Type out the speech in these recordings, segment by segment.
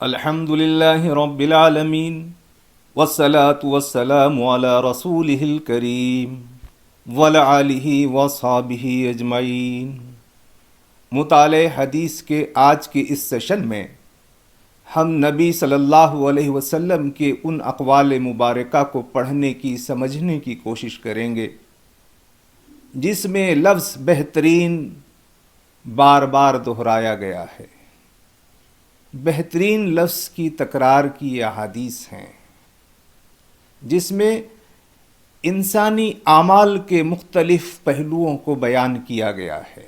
الحمد لله رب العالمين والصلاة والسلام على رسوله الكريم وعلى آله وصحبه اجمعین۔ مطالعہ حدیث کے آج کے اس سیشن میں ہم نبی صلی اللہ علیہ وسلم کے ان اقوال مبارکہ کو پڑھنے کی سمجھنے کی کوشش کریں گے جس میں لفظ بہترین بار بار دہرایا گیا ہے۔ بہترین لفظ کی تکرار کی احادیث ہیں جس میں انسانی اعمال کے مختلف پہلوؤں کو بیان کیا گیا ہے۔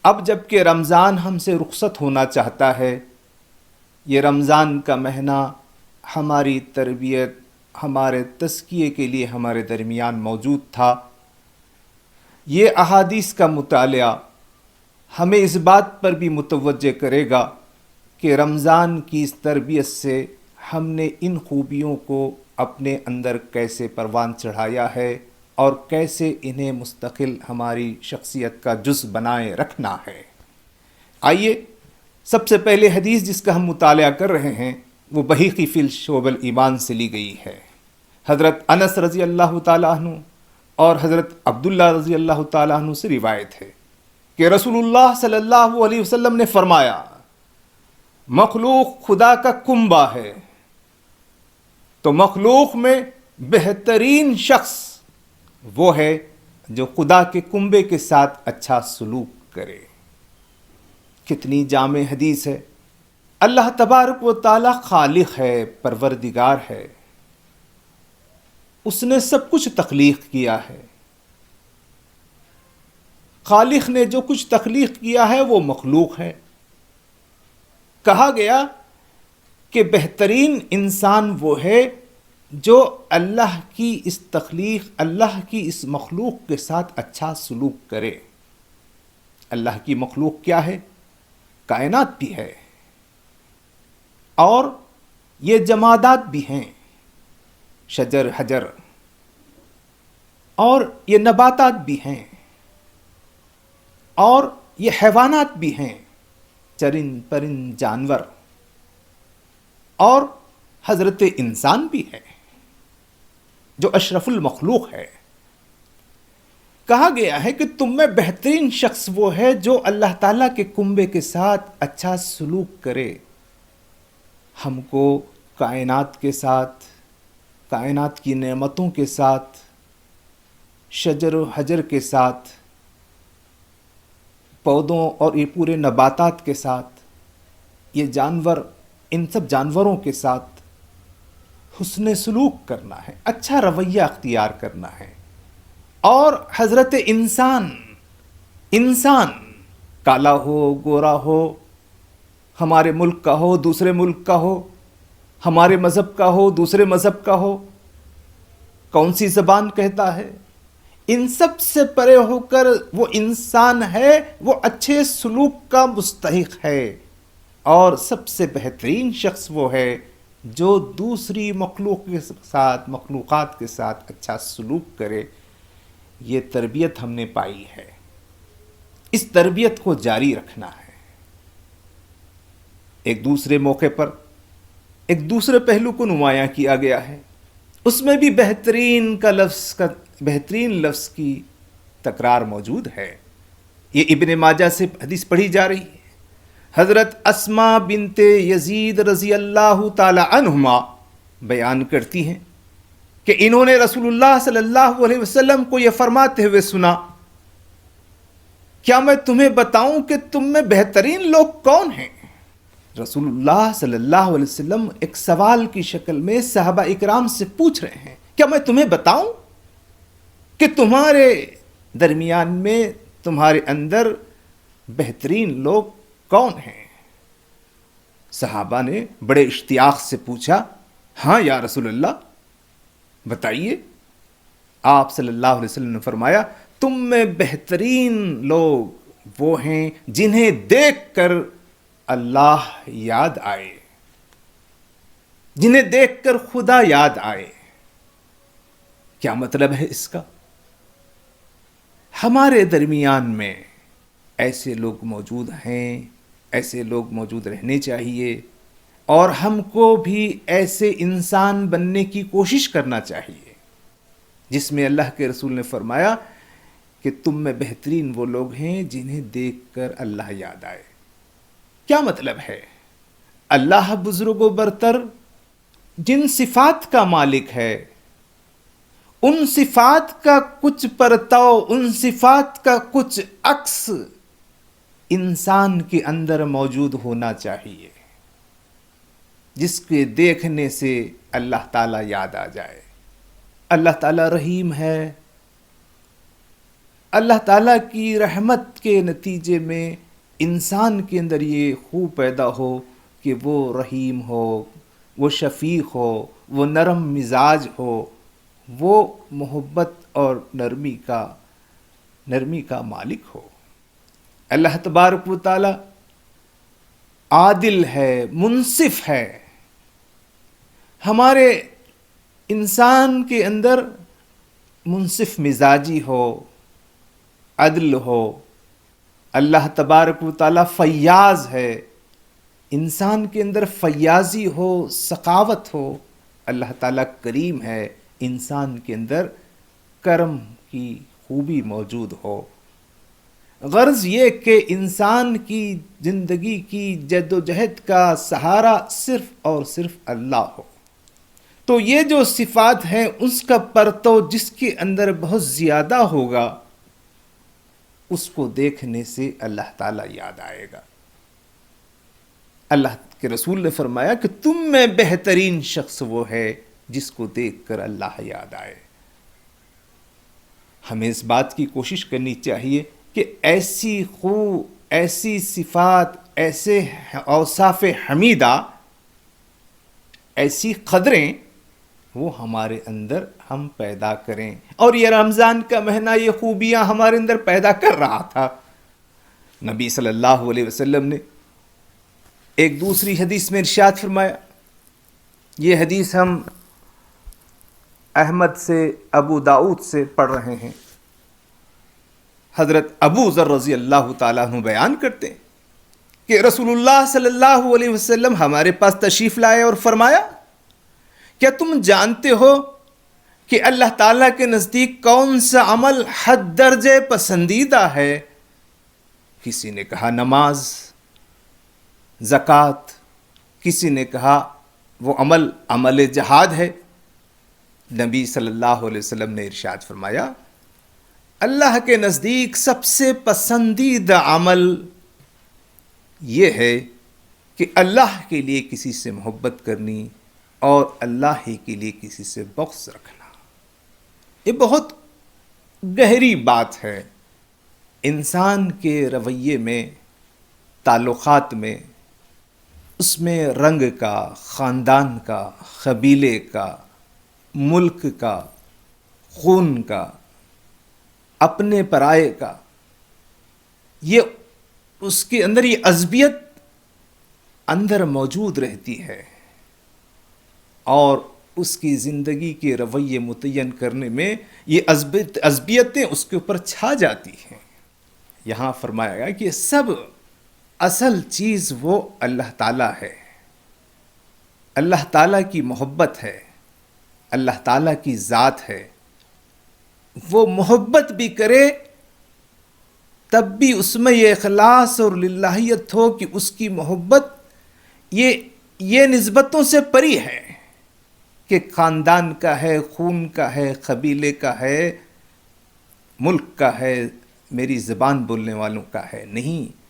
اب جب کہ رمضان ہم سے رخصت ہونا چاہتا ہے، یہ رمضان کا مہینہ ہماری تربیت، ہمارے تزکیے کے لیے ہمارے درمیان موجود تھا، یہ احادیث کا مطالعہ ہمیں اس بات پر بھی متوجہ کرے گا کہ رمضان کی اس تربیت سے ہم نے ان خوبیوں کو اپنے اندر کیسے پروان چڑھایا ہے اور کیسے انہیں مستقل ہماری شخصیت کا جز بنائے رکھنا ہے۔ آئیے سب سے پہلے حدیث جس کا ہم مطالعہ کر رہے ہیں وہ بحیقی فی شعب الایمان سے لی گئی ہے۔ حضرت انس رضی اللہ تعالیٰ عنہ اور حضرت عبداللہ رضی اللہ تعالیٰ عنہ سے روایت ہے کہ رسول اللہ صلی اللہ علیہ وسلم نے فرمایا، مخلوق خدا کا کنبہ ہے، تو مخلوق میں بہترین شخص وہ ہے جو خدا کے کنبے کے ساتھ اچھا سلوک کرے۔ کتنی جامع حدیث ہے۔ اللہ تبارک و تعالی خالق ہے، پروردگار ہے، اس نے سب کچھ تخلیق کیا ہے۔ خالق نے جو کچھ تخلیق کیا ہے وہ مخلوق ہے۔ کہا گیا کہ بہترین انسان وہ ہے جو اللہ کی اس تخلیق، اللہ کی اس مخلوق کے ساتھ اچھا سلوک کرے۔ اللہ کی مخلوق کیا ہے؟ کائنات بھی ہے اور یہ جمادات بھی ہیں، شجر حجر، اور یہ نباتات بھی ہیں، اور یہ حیوانات بھی ہیں، چرند پرند جانور، اور حضرت انسان بھی ہے جو اشرف المخلوق ہے۔ کہا گیا ہے کہ تم میں بہترین شخص وہ ہے جو اللہ تعالیٰ کے کنبے کے ساتھ اچھا سلوک کرے۔ ہم کو کائنات کے ساتھ، کائنات کی نعمتوں کے ساتھ، شجر و حجر کے ساتھ، پودوں اور یہ پورے نباتات کے ساتھ، یہ جانور، ان سب جانوروں کے ساتھ حسن سلوک کرنا ہے، اچھا رویہ اختیار کرنا ہے۔ اور حضرت انسان کالا ہو، گورا ہو، ہمارے ملک کا ہو، دوسرے ملک کا ہو، ہمارے مذہب کا ہو، دوسرے مذہب کا ہو، کون سی زبان کہتا ہے، ان سب سے پرے ہو کر وہ انسان ہے، وہ اچھے سلوک کا مستحق ہے، اور سب سے بہترین شخص وہ ہے جو دوسری مخلوق کے ساتھ، مخلوقات کے ساتھ اچھا سلوک کرے۔ یہ تربیت ہم نے پائی ہے، اس تربیت کو جاری رکھنا ہے۔ ایک دوسرے موقع پر ایک دوسرے پہلو کو نمایاں کیا گیا ہے، اس میں بھی بہترین لفظ کی تکرار موجود ہے۔ یہ ابن ماجہ سے حدیث پڑھی جا رہی ہے۔ حضرت اسماء بنت یزید رضی اللہ تعالی عنہما بیان کرتی ہیں کہ انہوں نے رسول اللہ صلی اللہ علیہ وسلم کو یہ فرماتے ہوئے سنا، کیا میں تمہیں بتاؤں کہ تم میں بہترین لوگ کون ہیں؟ رسول اللہ صلی اللہ علیہ وسلم ایک سوال کی شکل میں صحابہ اکرام سے پوچھ رہے ہیں، کیا میں تمہیں بتاؤں کہ تمہارے درمیان میں، تمہارے اندر بہترین لوگ کون ہیں؟ صحابہ نے بڑے اشتیاق سے پوچھا، ہاں یا رسول اللہ بتائیے۔ آپ صلی اللہ علیہ وسلم نے فرمایا، تم میں بہترین لوگ وہ ہیں جنہیں دیکھ کر اللہ یاد آئے، جنہیں دیکھ کر خدا یاد آئے۔ کیا مطلب ہے اس کا؟ ہمارے درمیان میں ایسے لوگ موجود ہیں، ایسے لوگ موجود رہنے چاہیے، اور ہم کو بھی ایسے انسان بننے کی کوشش کرنا چاہیے جس میں اللہ کے رسول نے فرمایا کہ تم میں بہترین وہ لوگ ہیں جنہیں دیکھ کر اللہ یاد آئے۔ کیا مطلب ہے؟ اللہ بزرگ و برتر جن صفات کا مالک ہے، ان صفات کا کچھ پرتو، ان صفات کا کچھ عکس انسان کے اندر موجود ہونا چاہیے، جس کے دیکھنے سے اللہ تعالیٰ یاد آ جائے۔ اللہ تعالیٰ رحیم ہے، اللہ تعالیٰ کی رحمت کے نتیجے میں انسان کے اندر یہ خوب پیدا ہو کہ وہ رحیم ہو، وہ شفیق ہو، وہ نرم مزاج ہو، وہ محبت اور نرمی کا مالک ہو۔ اللہ تبارک و تعالی عادل ہے، منصف ہے۔ ہمارے انسان کے اندر منصف مزاجی ہو، عدل ہو۔ اللہ تبارک و تعالی فیاض ہے، انسان کے اندر فیاضی ہو، سخاوت ہو۔ اللہ تعالیٰ کریم ہے، انسان کے اندر کرم کی خوبی موجود ہو۔ غرض یہ کہ انسان کی زندگی کی جد و جہد کا سہارا صرف اور صرف اللہ ہو۔ تو یہ جو صفات ہیں اس کا پرتو جس کے اندر بہت زیادہ ہوگا، اس کو دیکھنے سے اللہ تعالیٰ یاد آئے گا۔ اللہ کے رسول نے فرمایا کہ تم میں بہترین شخص وہ ہے جس کو دیکھ کر اللہ یاد آئے۔ ہمیں اس بات کی کوشش کرنی چاہیے کہ ایسی ایسی صفات، ایسے اوصاف حمیدہ، ایسی قدریں وہ ہمارے اندر ہم پیدا کریں۔ اور یہ رمضان کا مہینہ یہ خوبیاں ہمارے اندر پیدا کر رہا تھا۔ نبی صلی اللہ علیہ وسلم نے ایک دوسری حدیث میں ارشاد فرمایا، یہ حدیث ہم احمد سے، ابو داؤد سے پڑھ رہے ہیں۔ حضرت ابو ذر رضی اللہ تعالیٰ عنہ بیان کرتے ہیں کہ رسول اللہ صلی اللہ علیہ وسلم ہمارے پاس تشریف لائے اور فرمایا، کیا تم جانتے ہو کہ اللہ تعالیٰ کے نزدیک کون سا عمل حد درجے پسندیدہ ہے؟ کسی نے کہا نماز، زکوٰۃ، کسی نے کہا وہ عمل جہاد ہے۔ نبی صلی اللہ علیہ وسلم نے ارشاد فرمایا، اللہ کے نزدیک سب سے پسندیدہ عمل یہ ہے کہ اللہ کے لیے کسی سے محبت کرنی اور اللہ ہی کے لیے کسی سے بغض رکھنا۔ یہ بہت گہری بات ہے۔ انسان کے رویے میں، تعلقات میں، اس میں رنگ کا، خاندان کا، قبیلے کا، ملک کا، خون کا، اپنے پرائے کا، یہ اس کے اندر یہ عصبیت اندر موجود رہتی ہے، اور اس کی زندگی کے رویے متعین کرنے میں یہ عصبیتیں اس کے اوپر چھا جاتی ہیں۔ یہاں فرمایا گیا کہ سب اصل چیز وہ اللہ تعالیٰ ہے، اللہ تعالیٰ کی محبت ہے، اللہ تعالیٰ کی ذات ہے۔ وہ محبت بھی کرے تب بھی اس میں یہ اخلاص اور للہیت ہو کہ اس کی محبت یہ نسبتوں سے پری ہے کہ خاندان کا ہے، خون کا ہے، قبیلے کا ہے، ملک کا ہے، میری زبان بولنے والوں کا ہے، نہیں۔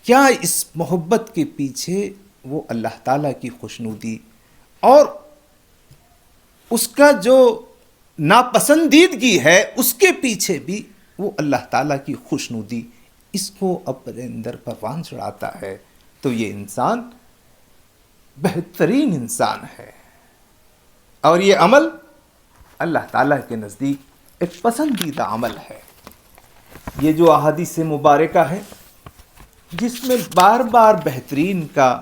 کیا اس محبت کے پیچھے وہ اللہ تعالیٰ کی خوشنودی اور اس کا جو ناپسندیدگی ہے اس کے پیچھے بھی وہ اللہ تعالیٰ کی خوشنودی، اس کو اپنے اندر پروان چڑھاتا ہے، تو یہ انسان بہترین انسان ہے۔ اور یہ عمل اللہ تعالیٰ کے نزدیک ایک پسندیدہ عمل ہے۔ یہ جو احادیث مبارکہ ہے جس میں بار بار بہترین کا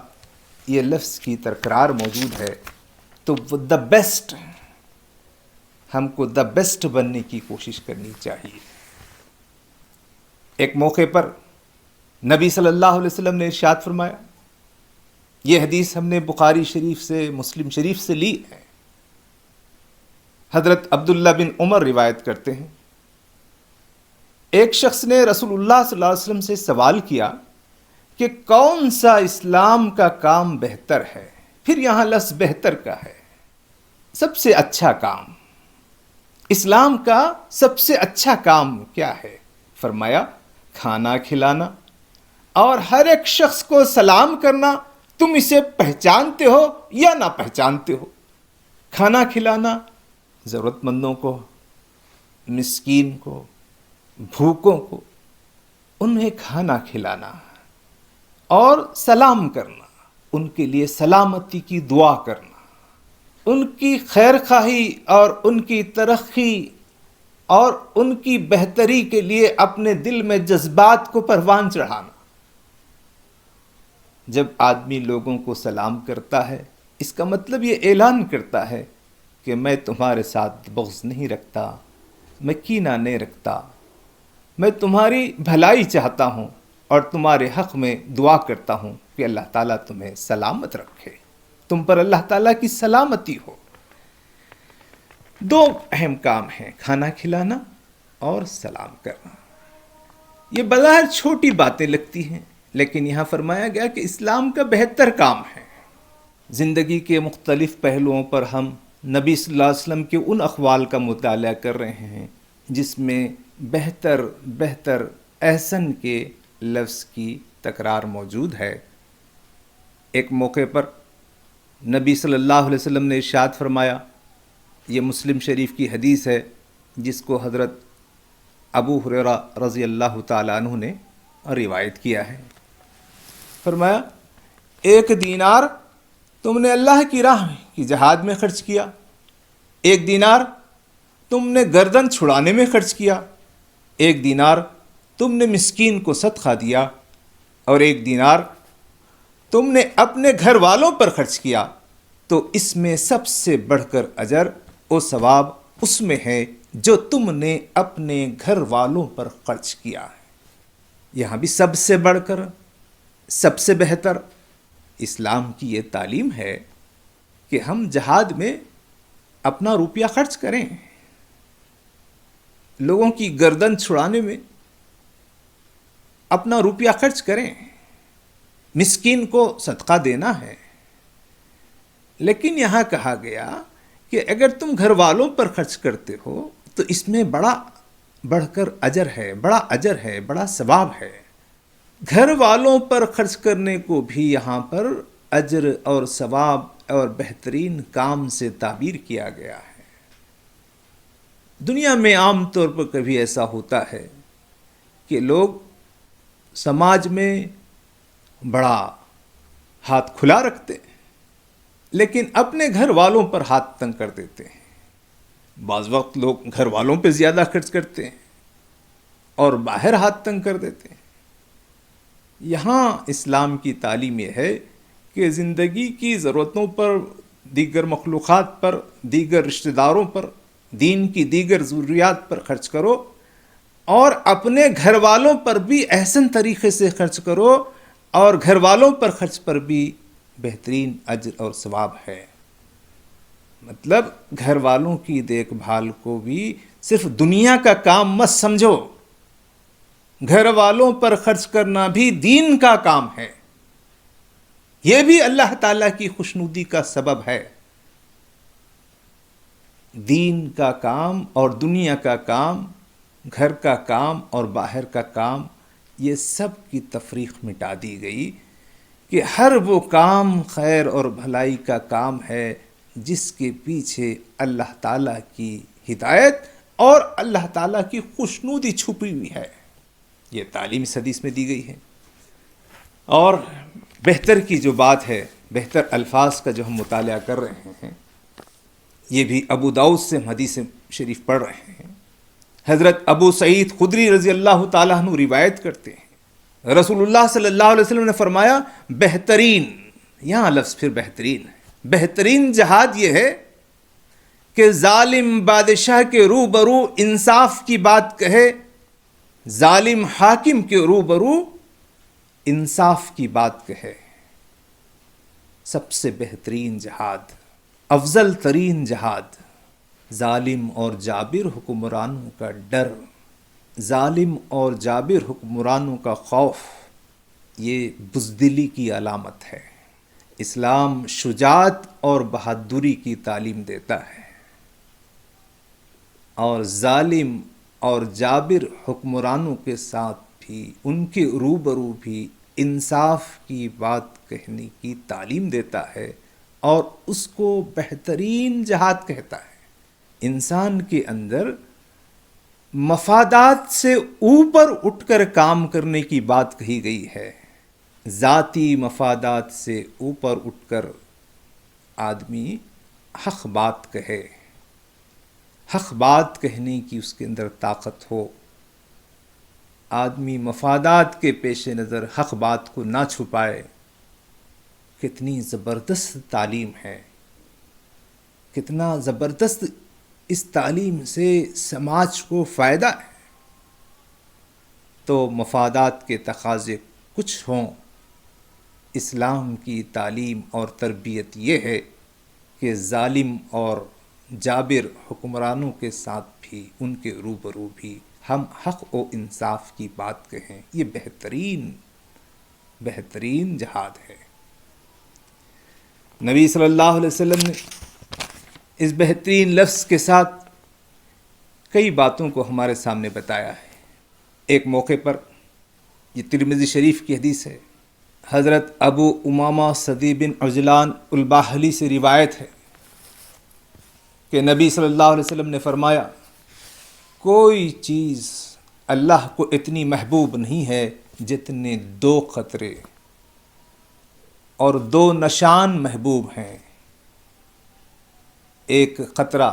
یہ لفظ کی تکرار موجود ہے، تو دا بیسٹ، ہم کو دا بیسٹ بننے کی کوشش کرنی چاہیے۔ ایک موقع پر نبی صلی اللہ علیہ وسلم نے ارشاد فرمایا، یہ حدیث ہم نے بخاری شریف سے، مسلم شریف سے لی ہے، حضرت عبداللہ بن عمر روایت کرتے ہیں، ایک شخص نے رسول اللہ صلی اللہ علیہ وسلم سے سوال کیا کہ کون سا اسلام کا کام بہتر ہے؟ پھر یہاں لفظ بہتر کا ہے، سب سے اچھا کام، اسلام کا سب سے اچھا کام کیا ہے؟ فرمایا کھانا کھلانا اور ہر ایک شخص کو سلام کرنا، تم اسے پہچانتے ہو یا نہ پہچانتے ہو۔ کھانا کھلانا، ضرورت مندوں کو، مسکین کو، بھوکوں کو، انہیں کھانا کھلانا اور سلام کرنا، ان کے لیے سلامتی کی دعا کرنا، ان کی خیر خواہی اور ان کی ترقی اور ان کی بہتری کے لیے اپنے دل میں جذبات کو پروان چڑھانا۔ جب آدمی لوگوں کو سلام کرتا ہے، اس کا مطلب یہ اعلان کرتا ہے کہ میں تمہارے ساتھ بغض نہیں رکھتا، میں کینہ نہیں رکھتا، میں تمہاری بھلائی چاہتا ہوں اور تمہارے حق میں دعا کرتا ہوں کہ اللہ تعالیٰ تمہیں سلامت رکھے، تم پر اللہ تعالیٰ کی سلامتی ہو۔ دو اہم کام ہیں، کھانا کھلانا اور سلام کرنا۔ یہ بظاہر چھوٹی باتیں لگتی ہیں، لیکن یہاں فرمایا گیا کہ اسلام کا بہتر کام ہے۔ زندگی کے مختلف پہلوؤں پر ہم نبی صلی اللہ علیہ وسلم کے ان اقوال کا مطالعہ کر رہے ہیں جس میں بہتر بہتر احسن کے لفظ کی تکرار موجود ہے۔ ایک موقع پر نبی صلی اللہ علیہ وسلم نے ارشاد فرمایا، یہ مسلم شریف کی حدیث ہے جس کو حضرت ابو ہریرہ رضی اللہ تعالیٰ عنہ نے روایت کیا ہے۔ فرمایا 1 دینار تم نے اللہ کی راہ کی جہاد میں خرچ کیا، 1 دینار تم نے گردن چھڑانے میں خرچ کیا، 1 دینار تم نے مسکین کو صدقہ دیا، اور 1 دینار تم نے اپنے گھر والوں پر خرچ کیا، تو اس میں سب سے بڑھ کر اجر و ثواب اس میں ہے جو تم نے اپنے گھر والوں پر خرچ کیا ہے۔ یہاں بھی سب سے بڑھ کر، سب سے بہتر اسلام کی یہ تعلیم ہے کہ ہم جہاد میں اپنا روپیہ خرچ کریں، لوگوں کی گردن چھڑانے میں اپنا روپیہ خرچ کریں، مسکین کو صدقہ دینا ہے۔ لیکن یہاں کہا گیا کہ اگر تم گھر والوں پر خرچ کرتے ہو تو اس میں بڑا بڑھ کر اجر ہے، بڑا اجر ہے، بڑا ثواب ہے۔ گھر والوں پر خرچ کرنے کو بھی یہاں پر اجر اور ثواب اور بہترین کام سے تعبیر کیا گیا ہے۔ دنیا میں عام طور پر کبھی ایسا ہوتا ہے کہ لوگ سماج میں بڑا ہاتھ کھلا رکھتے ہیں لیکن اپنے گھر والوں پر ہاتھ تنگ کر دیتے ہیں۔ بعض وقت لوگ گھر والوں پہ زیادہ خرچ کرتے ہیں اور باہر ہاتھ تنگ کر دیتے ہیں۔ یہاں اسلام کی تعلیم یہ ہے کہ زندگی کی ضرورتوں پر، دیگر مخلوقات پر، دیگر رشتہ داروں پر، دین کی دیگر ضروریات پر خرچ کرو، اور اپنے گھر والوں پر بھی احسن طریقے سے خرچ کرو، اور گھر والوں پر خرچ پر بھی بہترین اجر اور ثواب ہے۔ مطلب گھر والوں کی دیکھ بھال کو بھی صرف دنیا کا کام مت سمجھو، گھر والوں پر خرچ کرنا بھی دین کا کام ہے، یہ بھی اللہ تعالیٰ کی خوشنودی کا سبب ہے۔ دین کا کام اور دنیا کا کام، گھر کا کام اور باہر کا کام، یہ سب کی تفریق مٹا دی گئی کہ ہر وہ کام خیر اور بھلائی کا کام ہے جس کے پیچھے اللہ تعالیٰ کی ہدایت اور اللہ تعالیٰ کی خوشنودی چھپی ہوئی ہے۔ یہ تعلیم اس حدیث میں دی گئی ہے۔ اور بہتر کی جو بات ہے، بہتر الفاظ کا جو ہم مطالعہ کر رہے ہیں، یہ بھی ابو داؤد سے ہم حدیث شریف پڑھ رہے ہیں۔ حضرت ابو سعید خدری رضی اللہ تعالیٰ عنہ روایت کرتے ہیں، رسول اللہ صلی اللہ علیہ وسلم نے فرمایا، بہترین، یہاں لفظ پھر بہترین ہے، بہترین جہاد یہ ہے کہ ظالم بادشاہ کے روبرو انصاف کی بات کہے، ظالم حاکم کے روبرو انصاف کی بات کہے، سب سے بہترین جہاد، افضل ترین جہاد، ظالم اور جابر حکمرانوں کا ڈر، ظالم اور جابر حکمرانوں کا خوف، یہ بزدلی کی علامت ہے۔ اسلام شجاعت اور بہادری کی تعلیم دیتا ہے، اور ظالم اور جابر حکمرانوں کے ساتھ بھی، ان کے روبرو بھی انصاف کی بات کہنے کی تعلیم دیتا ہے، اور اس کو بہترین جہاد کہتا ہے۔ انسان کے اندر مفادات سے اوپر اٹھ کر کام کرنے کی بات کہی گئی ہے، ذاتی مفادات سے اوپر اٹھ کر آدمی حق بات کہے، حق بات کہنے کی اس کے اندر طاقت ہو، آدمی مفادات کے پیش نظر حق بات کو نہ چھپائے۔ کتنی زبردست تعلیم ہے، کتنا زبردست اس تعلیم سے سماج کو فائدہ ہے۔ تو مفادات کے تقاضے کچھ ہوں، اسلام کی تعلیم اور تربیت یہ ہے کہ ظالم اور جابر حکمرانوں کے ساتھ بھی، ان کے روبرو بھی ہم حق و انصاف کی بات کہیں۔ یہ بہترین جہاد ہے۔ نبی صلی اللہ علیہ وسلم نے اس بہترین لفظ کے ساتھ کئی باتوں کو ہمارے سامنے بتایا ہے۔ ایک موقع پر، یہ ترمذی شریف کی حدیث ہے، حضرت ابو امامہ صدی بن عجلان الباہلی سے روایت ہے کہ نبی صلی اللہ علیہ وسلم نے فرمایا، کوئی چیز اللہ کو اتنی محبوب نہیں ہے جتنے 2 قطرے اور 2 نشان محبوب ہیں۔ ایک قطرہ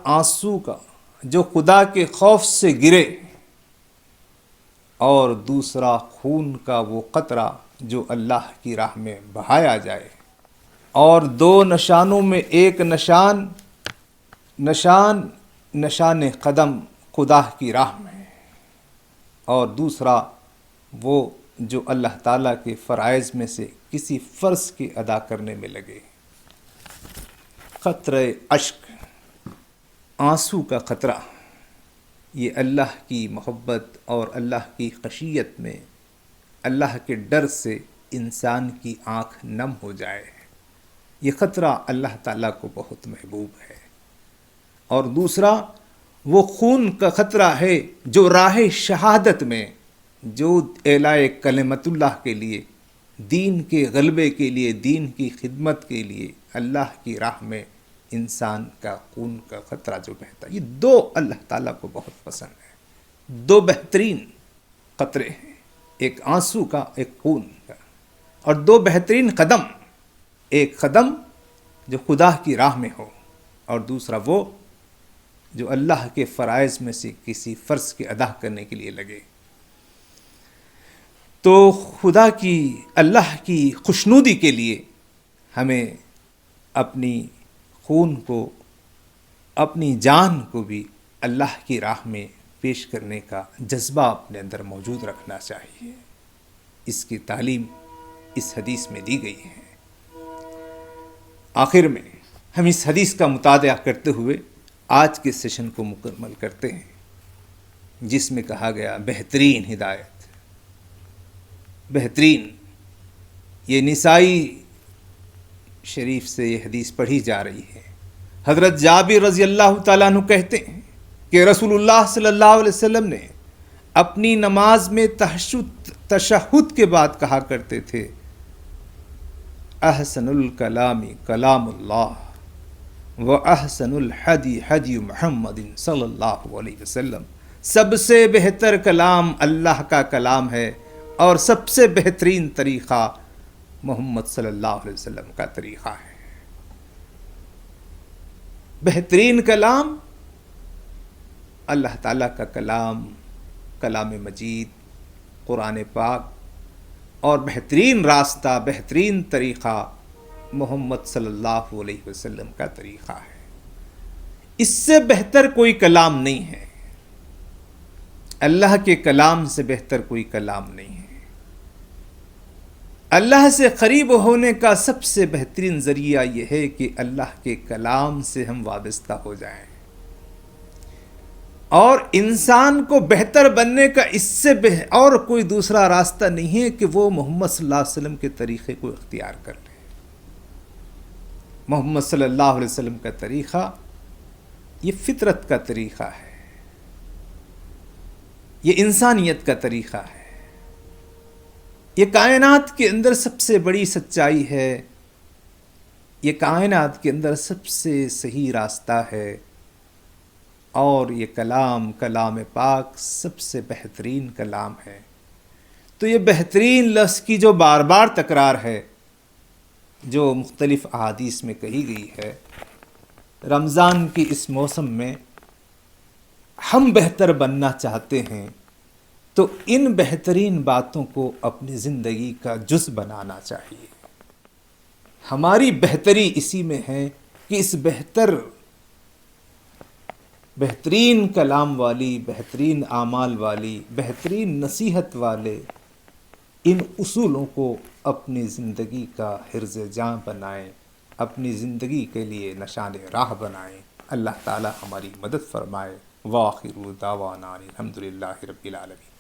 آنسو کا جو خدا کے خوف سے گرے، اور دوسرا خون کا وہ قطرہ جو اللہ کی راہ میں بہایا جائے۔ اور 2 نشانوں میں ایک نشان قدم خدا کی راہ میں، اور دوسرا وہ جو اللہ تعالیٰ کے فرائض میں سے کسی فرض کے ادا کرنے میں لگے۔ قطرہ اشک، آنسو کا قطرہ، یہ اللہ کی محبت اور اللہ کی خشیت میں، اللہ کے ڈر سے انسان کی آنکھ نم ہو جائے، یہ قطرہ اللہ تعالیٰ کو بہت محبوب ہے۔ اور دوسرا وہ خون کا قطرہ ہے جو راہ شہادت میں، جو اعلاء کلمت اللہ کے لیے، دین کے غلبے کے لیے، دین کی خدمت کے لیے، اللہ کی راہ میں انسان کا خون کا قطرہ جو بہتا ہے۔ یہ 2 اللہ تعالیٰ کو بہت پسند ہے، 2 بہترین قطرے ہیں، ایک آنسو کا، ایک خون کا، اور 2 بہترین قدم، ایک قدم جو خدا کی راہ میں ہو، اور دوسرا وہ جو اللہ کے فرائض میں سے کسی فرض کے ادا کرنے کے لیے لگے۔ تو اللہ کی خوشنودی کے لیے ہمیں اپنی خون کو، اپنی جان کو بھی اللہ کی راہ میں پیش کرنے کا جذبہ اپنے اندر موجود رکھنا چاہیے۔ اس کی تعلیم اس حدیث میں دی گئی ہے۔ آخر میں ہم اس حدیث کا مطالعہ کرتے ہوئے آج کے سیشن کو مکمل کرتے ہیں، جس میں کہا گیا بہترین ہدایت، بہترین، یہ نسائی شریف سے یہ حدیث پڑھی جا رہی ہے۔ حضرت جابر رضی اللہ تعالیٰ عنہ کہتے ہیں کہ رسول اللہ صلی اللہ علیہ وسلم نے اپنی نماز میں تشہد کے بعد کہا کرتے تھے، احسن الکلام کلام اللہ و احسن الحدی حدی محمد صلی اللہ علیہ وسلم، سب سے بہتر کلام اللہ کا کلام ہے، اور سب سے بہترین طریقہ محمد صلی اللہ علیہ وسلم کا طریقہ ہے۔ بہترین کلام اللہ تعالیٰ کا کلام، کلام مجید، قرآن پاک، اور بہترین راستہ، بہترین طریقہ محمد صلی اللہ علیہ وسلم کا طریقہ ہے۔ اس سے بہتر کوئی کلام نہیں ہے۔ اللہ کے کلام سے بہتر کوئی کلام نہیں ہے۔ اللہ سے قریب ہونے کا سب سے بہترین ذریعہ یہ ہے کہ اللہ کے کلام سے ہم وابستہ ہو جائیں، اور انسان کو بہتر بننے کا اس سے اور کوئی دوسرا راستہ نہیں ہے کہ وہ محمد صلی اللہ علیہ وسلم کے طریقے کو اختیار کر لے۔ محمد صلی اللہ علیہ وسلم کا طریقہ یہ فطرت کا طریقہ ہے، یہ انسانیت کا طریقہ ہے، یہ کائنات کے اندر سب سے بڑی سچائی ہے، یہ کائنات کے اندر سب سے صحیح راستہ ہے، اور یہ کلام پاک سب سے بہترین کلام ہے۔ تو یہ بہترین لفظ کی جو بار بار تکرار ہے، جو مختلف احادیث میں کہی گئی ہے، رمضان کی اس موسم میں ہم بہتر بننا چاہتے ہیں تو ان بہترین باتوں کو اپنی زندگی کا جز بنانا چاہیے۔ ہماری بہتری اسی میں ہے کہ اس بہترین کلام والی، بہترین اعمال والی، بہترین نصیحت والے ان اصولوں کو اپنی زندگی کا حرز جاں بنائیں، اپنی زندگی کے لیے نشان راہ بنائیں۔ اللہ تعالی ہماری مدد فرمائے۔ وآخر دعوانا الحمدللہ رب العالمین۔